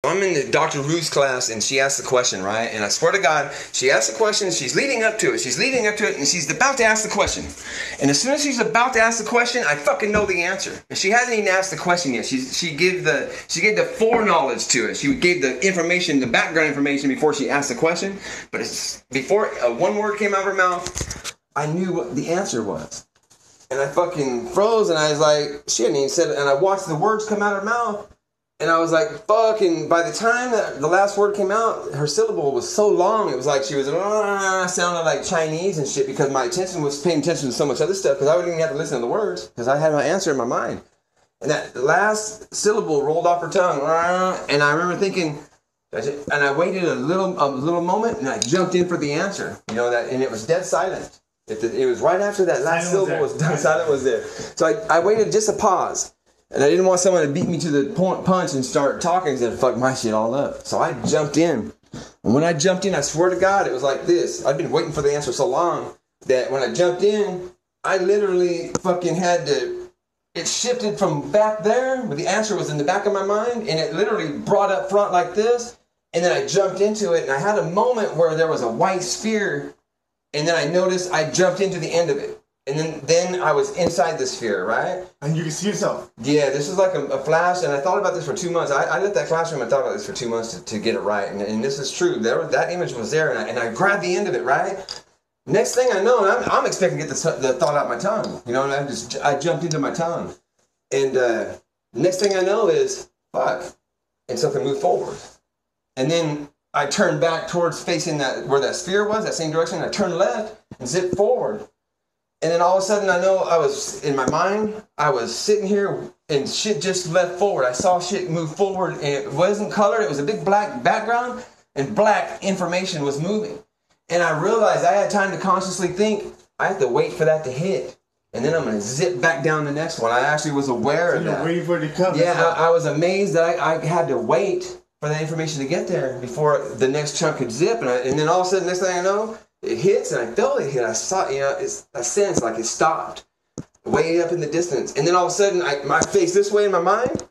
I'm in the Dr. Ruth's class, and she asked the question, right? And I swear to God, she asked the question, she's leading up to it. She's leading up to it, and she's about to ask the question. And as soon as she's about to ask the question, I fucking know the answer. And she hasn't even asked the question yet. She gave the foreknowledge to it. She gave the information, the background information before she asked the question. But before one word came out of her mouth, I knew what the answer was. And I fucking froze, and I was like, she hadn't even said it. And I watched the words come out of her mouth. And I was like, fuck, and by the time that the last word came out, her syllable was so long, it was like she was, sounded like Chinese and shit, because my attention was paying attention to so much other stuff, because I wouldn't even have to listen to the words, because I had my answer in my mind. And that last syllable rolled off her tongue, and I remember thinking, and I waited a little moment, and I jumped in for the answer, and it was dead silent. It was right after that last syllable was done, silent was there. So I waited just a pause. And I didn't want someone to beat me to the punch and start talking and fuck my shit all up. So I jumped in. And when I jumped in, I swear to God, it was like this. I'd been waiting for the answer so long that when I jumped in, I literally fucking it shifted from back there, where the answer was in the back of my mind, and it literally brought up front like this. And then I jumped into it, and I had a moment where there was a white sphere, and then I noticed I jumped into the end of it. And then I was inside the sphere, right? And you can see yourself. Yeah, this is like a flash, and I thought about this for 2 months. I left that classroom and thought about this for 2 months to get it right, and this is true. That image was there, and I grabbed the end of it, right? Next thing I know, and I'm expecting to get the thought out my tongue, and I jumped into my tongue. And next thing I know is, fuck, and something moved forward. And then I turned back towards facing where that sphere was, that same direction, and I turned left and zipped forward. And then all of a sudden, I know I was, in my mind, I was sitting here and shit just left forward. I saw shit move forward, and it wasn't colored. It was a big black background, and black information was moving. And I realized I had time to consciously think, I have to wait for that to hit. And then I'm going to zip back down the next one. I actually was aware of that. You're waiting for it to come. Yeah, I was amazed that I had to wait for that information to get there before the next chunk could zip. And then all of a sudden, next thing I know, it hits, and I felt it hit. I saw, I sensed like it stopped way up in the distance. And then all of a sudden, I face this way in my mind.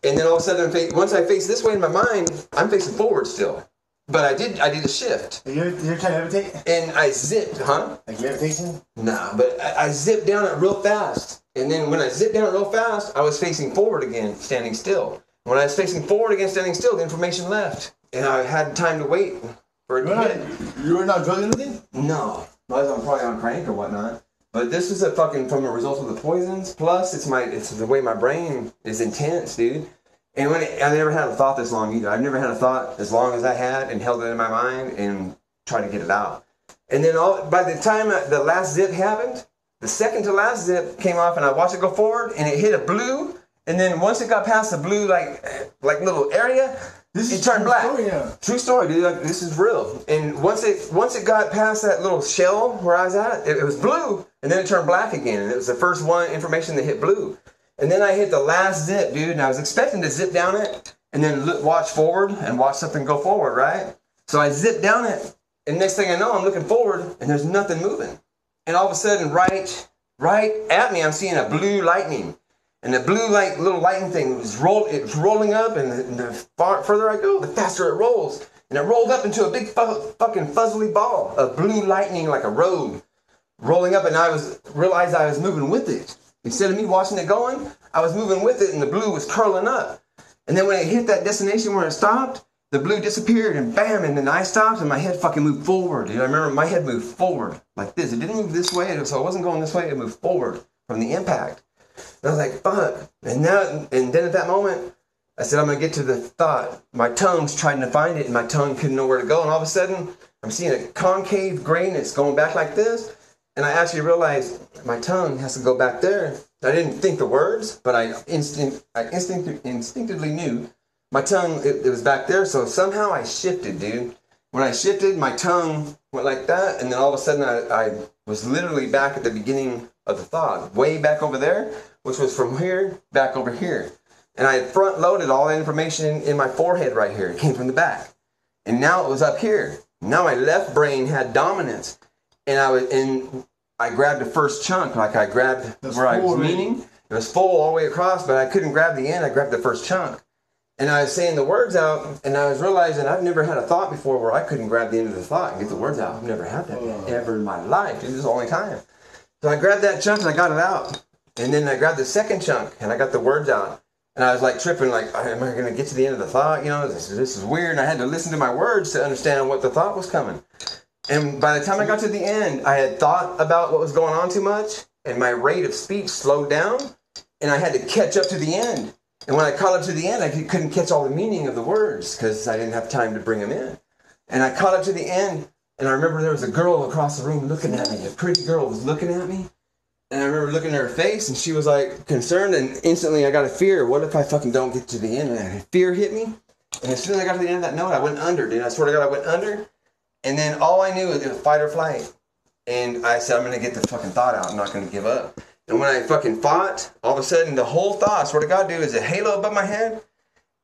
And then all of a sudden, once I face this way in my mind, I'm facing forward still. But I did a shift. You're trying to levitate? And I zipped, Like levitation? Nah, but I zipped down it real fast. And then when I zipped down it real fast, I was facing forward again, standing still. When I was facing forward again, standing still, the information left. And I had time to wait. You were not drugging anything? No. I was probably on crank or whatnot. But this is from a result of the poisons. Plus, it's the way my brain is intense, dude. And I never had a thought this long either. I've never had a thought as long as I had and held it in my mind and tried to get it out. And then by the time the last zip happened, the second to last zip came off, and I watched it go forward, and it hit a blue. And then once it got past the blue, like little area, it turned black. Story now. True story, dude. Like, this is real. And once it got past that little shell where I was at, it was blue, and then it turned black again. And it was the first one information that hit blue. And then I hit the last zip, dude, and I was expecting to zip down it and then watch forward and watch something go forward, right? So I zipped down it, and next thing I know, I'm looking forward, and there's nothing moving. And all of a sudden, right at me, I'm seeing a blue lightning. And the blue little lightning thing was rolling up, and the further I go, the faster it rolls. And it rolled up into a big fucking fuzzly ball of blue lightning, like a road, rolling up, and I realized I was moving with it. Instead of me watching it going, I was moving with it, and the blue was curling up. And then when it hit that destination where it stopped, the blue disappeared, and bam, and then I stopped, and my head fucking moved forward. Dude, I remember my head moved forward like this. It didn't move this way, so it wasn't going this way. It moved forward from the impact. And I was like, fuck. And then at that moment, I said, I'm going to get to the thought. My tongue's trying to find it, and my tongue couldn't know where to go. And all of a sudden, I'm seeing a concave grayness going back like this. And I actually realized my tongue has to go back there. I didn't think the words, but I instinctively knew my tongue, it was back there. So somehow I shifted, dude. When I shifted, my tongue went like that. And then all of a sudden, I was literally back at the beginning of the thought, way back over there, which was from here back over here. And I had front loaded all the information in my forehead right here. It came from the back. And now it was up here. Now my left brain had dominance. And I grabbed the first chunk, like I grabbed where I was meaning. It was full all the way across, but I couldn't grab the end. I grabbed the first chunk. And I was saying the words out, and I was realizing I've never had a thought before where I couldn't grab the end of the thought and get the words out. I've never had that ever in my life. This is the only time. So I grabbed that chunk and I got it out. And then I grabbed the second chunk and I got the words out. And I was like tripping, like, am I going to get to the end of the thought? You know, this is weird. And I had to listen to my words to understand what the thought was coming. And by the time I got to the end, I had thought about what was going on too much. And my rate of speech slowed down. And I had to catch up to the end. And when I caught up to the end, I couldn't catch all the meaning of the words because I didn't have time to bring them in. And I caught up to the end, and I remember there was a girl across the room looking at me. A pretty girl was looking at me. And I remember looking at her face, and she was like concerned, and instantly I got a fear. What if I fucking don't get to the end? And fear hit me. And as soon as I got to the end of that note, I went under, dude. I swear to God, I went under. And then all I knew was it was fight or flight. And I said, I'm going to get the fucking thought out. I'm not going to give up. And when I fucking fought, all of a sudden the whole thought, I swear to God, dude, is a halo above my head.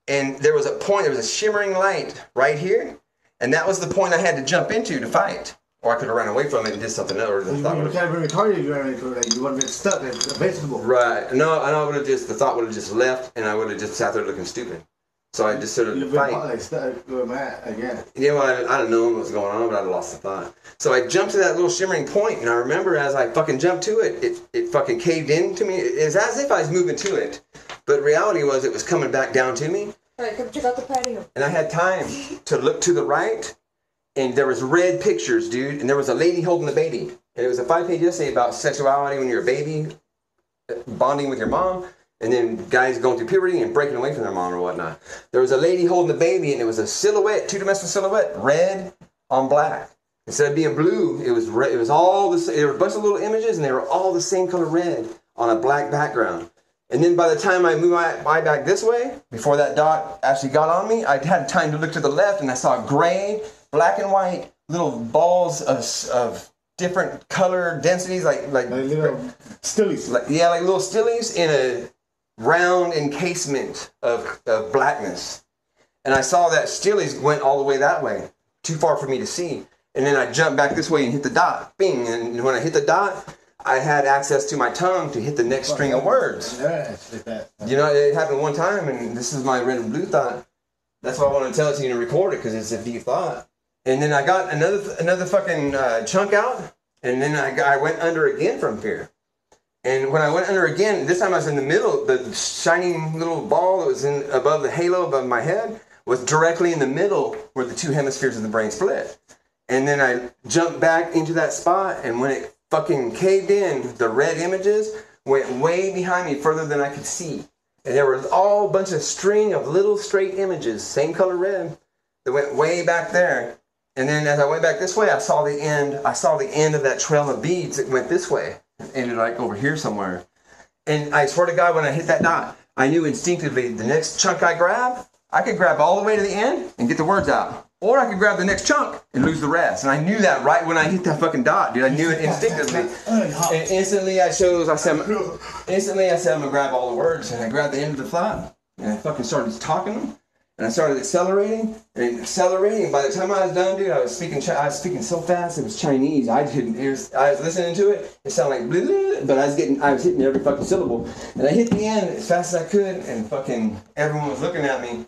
And there was a point, there was a shimmering light right here. And that was the point I had to jump into to fight. Or I could have ran away from it and did something else. Or the thought you kind of been retarded, you would have been stuck, like a vegetable. Right. No, I know the thought would have just left and I would have just sat there looking stupid. So I just sort of fight. Like stuck where I'm at again. Yeah, well, I don't know what was going on, but I lost the thought. So I jumped to that little shimmering point, and I remember as I fucking jumped to it, it fucking caved into me. It was as if I was moving to it, but reality was it was coming back down to me. All right, come check out the patio. And I had time to look to the right, and there was red pictures, dude, and there was a lady holding the baby. And it was a 5-page essay about sexuality when you're a baby, bonding with your mom. And then guys going through puberty and breaking away from their mom or whatnot. There was a lady holding the baby, and it was a silhouette, two-dimensional silhouette, red on black. Instead of being blue, it was red. It was all the same. There were a bunch of little images, and they were all the same color red on a black background. And then by the time I moved my eye back this way, before that dot actually got on me, I had time to look to the left, and I saw gray, black and white little balls of different color densities, like little stillies. like little stillies in a round encasement of blackness. And I saw that stillies went all the way that way, too far for me to see. And then I jumped back this way and hit the dot, bing. And when I hit the dot, I had access to my tongue to hit the next string of words. You know, it happened one time, and this is my red and blue thought. That's why I want to tell it to you and record it, because it's a deep thought. And then I got another fucking chunk out, and then I went under again from fear. And when I went under again, this time I was in the middle. The shining little ball that was above the halo above my head was directly in the middle where the two hemispheres of the brain split. And then I jumped back into that spot, and when it fucking caved in, the red images went way behind me, further than I could see. And there was all a bunch of string of little straight images, same color red, that went way back there. And then as I went back this way, I saw the end. I saw the end of that trail of beads that went this way. Ended like over here somewhere. And I swear to God, when I hit that dot, I knew instinctively the next chunk I grab, I could grab all the way to the end and get the words out. Or I could grab the next chunk and lose the rest. And I knew that right when I hit that fucking dot, dude. I knew it instinctively. And instantly I said, I'm gonna grab all the words. And I grabbed the end of the thought. And I fucking started talking them. And I started accelerating. By the time I was done, dude, I was speaking so fast it was Chinese. I was listening to it. It sounded like blah, blah, blah, but I was hitting every fucking syllable. And I hit the end as fast as I could, and fucking everyone was looking at me.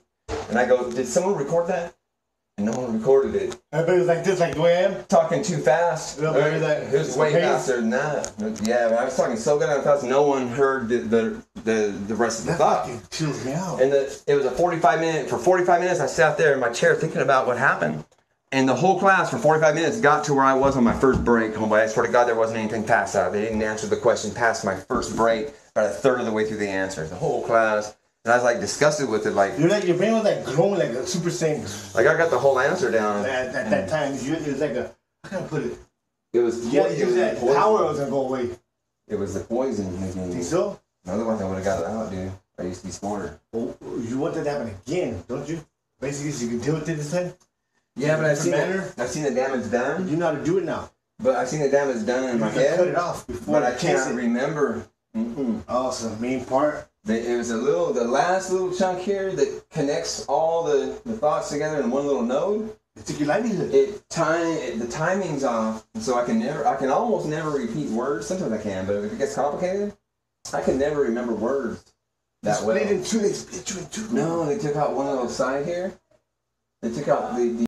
And I go, did someone record that? And no one recorded it. Everybody was like this, like the way I am. Talking too fast. It was way faster than that. Yeah, but I was talking so good and fast, no one heard the rest of the thought. That chills me out. And it was a 45 minute. For 45 minutes, I sat there in my chair thinking about what happened. And the whole class for 45 minutes got to where I was on my first break. Homeboy, I swear to God, there wasn't anything past that. They didn't answer the question past my first break, about a third of the way through the answers. The whole class. And I was like disgusted with it, like your brain was like glowing like a Super Saiyan. Like I got the whole answer down. At that time, it was like a, how can I put it? It was. Yeah, use that power was gonna go away. It was the poison. Think so? Otherwise, I would have got it out, dude. I used to be smarter. Well, you want that to happen again, don't you? Basically, so you can deal with it this time. Yeah, but I've seen the damage done. You know how to do it now. But I've seen the damage done in my head. Cut it off before. But I can't remember. Oh, so the main part. It was the last little chunk here that connects all the thoughts together in one little node. It took your livelihood. The timing's off, and so I can almost never repeat words. Sometimes I can, but if it gets complicated, I can never remember words. that well. Split in two. They split you in two. No, they took out one of those side here. They took out the